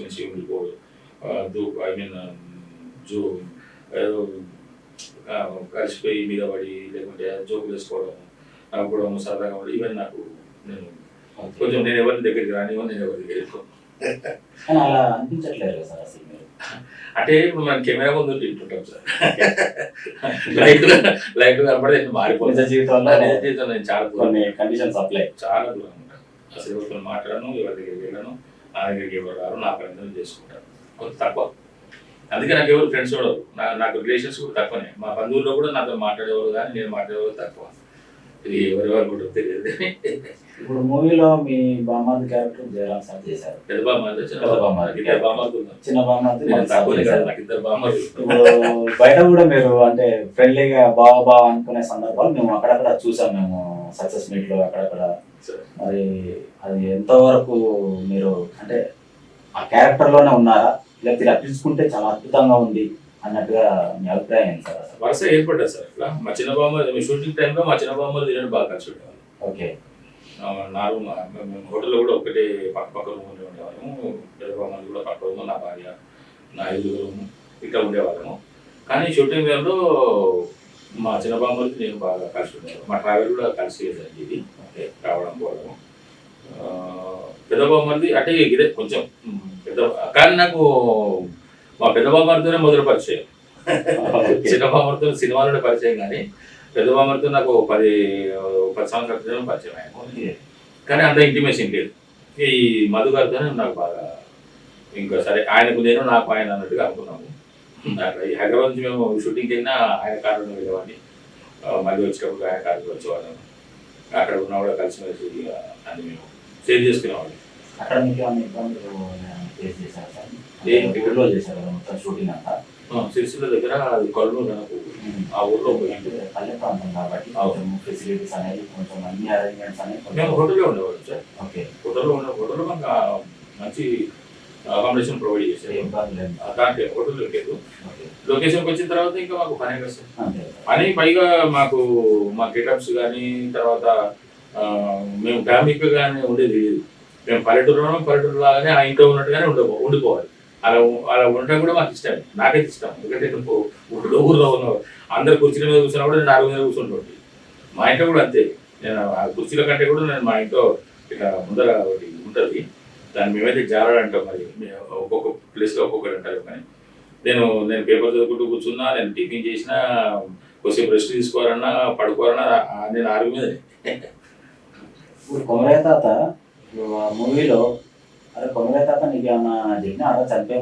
నుంచి ఉండిపోవడం I mean జో ఏదో కలిసిపోయి మీద పడి లేకుంటే జోకులు వేసుకోవడం నవ్వుకోవడం సరదాగా ఉండడం ఇవన్నీ నాకు నేను కొంచెం నేను ఎవరిని దగ్గరికి రానివ్వను, నేను ఎవరి దగ్గరికి అలా అనిపించట్లేదు సార్ అసలు మీరు. అంటే ఇప్పుడు మనం కెమెరా ముందు తింటుంటాం సార్. లైట్ కనపడితే మారిపోతుంది జీవితంలో నేను చాలా కొన్ని కండిషన్స్ అప్లై చాలా దూరం ఉంటాను. అసలు ఎవరితో మాట్లాడను, ఎవరి దగ్గరికి వెళ్ళను, నా దగ్గరికి ఎవరు రారు, నా పని చేసుకుంటాను. కొంత తక్కువ, అందుకే నాకు ఎవరు ఫ్రెండ్స్ కూడా నాకు రిలేషన్స్ కూడా తక్కువనే. మా బంధువుల్లో కూడా నాతో మాట్లాడేవారు కానీ నేను మాట్లాడేవారు తక్కువ. ఇది ఎవరెవరు కూడా తెలియదు. ఇప్పుడు మూవీలో మీ బామ్మర్ది క్యారెక్టర్ జయరాం సార్ చేశారు. పెద్ద బామ్మర్ది, చిన్న బామ్మర్ది, చిన్న బామ్మర్ది నాకు ఇద్దరు బామ్మర్ది. ఇప్పుడు బయట కూడా మీరు అంటే ఫ్రెండ్లీగా బాగా అనుకునే సందర్భాలు మేము అక్కడక్కడ చూసాం, మేము సక్సెస్ మీట్ లో అక్కడక్కడ. మరి అది ఎంతవరకు మీరు అంటే ఆ క్యారెక్టర్ లోనే ఉన్నారా, లేకపోతే ఇలా తీసుకుంటే చాలా అద్భుతంగా ఉంది అన్నట్టుగా మీ అభిప్రాయం ఏంటి సార్? వరుస ఏర్పడ్డా సార్ అట్లా. మా చిన్న బామ్మర్ది షూటింగ్ టైంలో మా చిన్న బామ్మర్ది తినడం బాగా కలిసి ఉండేవాళ్ళు. ఓకే, నా రూమ్ మేము హోటల్లో కూడా ఒకటే పక్క రూమ్ ఉండేవాళ్ళము. పెద్ద బామ్మర్ది కూడా పక్క రూమ్, నా భార్య, నా ఇల్లు రూమ్ ఇట్లా ఉండేవాళ్ళము. కానీ షూటింగ్ టైంలో మా చిన్న బామ్మర్ది నేను బాగా కలిసి ఉండేవాళ్ళం. మా ట్రావెల్ కూడా కలిసి జరిగేది, రావడం పోవడము. పెద్ద బామ్మర్ది అంటే ఇదే కొంచెం పెద్ద, కానీ నాకు మా పెద్ద బామ్మర్దితోనే మొదలు పరిచయం. చిన్న బామ్మర్దితో సినిమాలోనే పరిచయం, కానీ పెద్ద బామ్మర్దితో నాకు 10 సంవత్సరాల క్రితం పరిచయం ఆయన. కానీ అంత ఇంటిమేషన్ లేదు. ఈ మధు గారితోనే నాకు బాగా ఇంకా సరే, ఆయనకు నేను నాకు ఆయన అన్నట్టుగా అనుకున్నాము. అక్కడ ఈ హైదరాబాద్ నుంచి మేము షూటింగ్కి వెళ్ళినా ఆయన కారులో వెళ్ళేవాడిని, మళ్ళీ వచ్చేటప్పుడు ఆయన కారులో వచ్చేవాళ్ళం. అక్కడ ఉన్న కూడా కలిసిమెలిసి అన్ని మేము షేర్ చేసుకునేవాళ్ళం. అక్కడ షూటింగ్ అంతా సిరిసిల్ల దగ్గర కొల్లు నాకు ఆ ఊర్లో పల్లె ప్రాంతం కాబట్టి ఫెసిలిటీస్ అనేది కొంచెం అన్ని అరేంజ్మెంట్స్ అనేది మేము హోటల్లో ఉండేవాళ్ళం సార్. ఓకే, హోటల్లో మాకు మంచి అకామిడేషన్ ప్రొవైడ్ చేశారు. దాంట్లో హోటల్లో లేదు. లొకేషన్కి వచ్చిన తర్వాత ఇంకా మాకు పని వస్తుంది. పని పైగా మాకు మా గెటప్స్ కానీ తర్వాత మేము ఫ్యామిలీగా కానీ ఉండేది లేదు. మేము పల్లెటూరు లాగానే ఆ ఇంట్లో ఉన్నట్టుగానే ఉండిపోవాలి. అలా ఉండటం కూడా మాకు ఇష్టం, నాకైతే ఇష్టం. ఎందుకంటే ఊళ్ళో ఉన్న అందరు కుర్చీల మీద కూర్చున్నా కూడా నేను 4 మీద కూర్చుంటుంది. మా ఇంట్లో కూడా అంతే. నేను ఆ కుర్చీల కంటే కూడా నేను మా ఇంట్లో ఇట్లా ముందర ఒకటి ఉంటుంది, దాన్ని మేమైతే జారాడు అంటాం. మరి ఒక్కొక్క ప్లేస్లో ఒక్కొక్కటి అంటారు. కానీ నేను పేపర్ చదువుకుంటూ కూర్చున్నా, నేను టిఫిన్ చేసినా, కొద్దిసేపు రెస్ట్ తీసుకోవాలన్నా పడుకోవాలన్నా నేను 6 మీదనే. ఇప్పుడు కొమరయ్య తాత మూవీలో, అరే కొమరయ్య తాత నీకు ఏమన్నా చెప్పినా అలా చనిపోయాము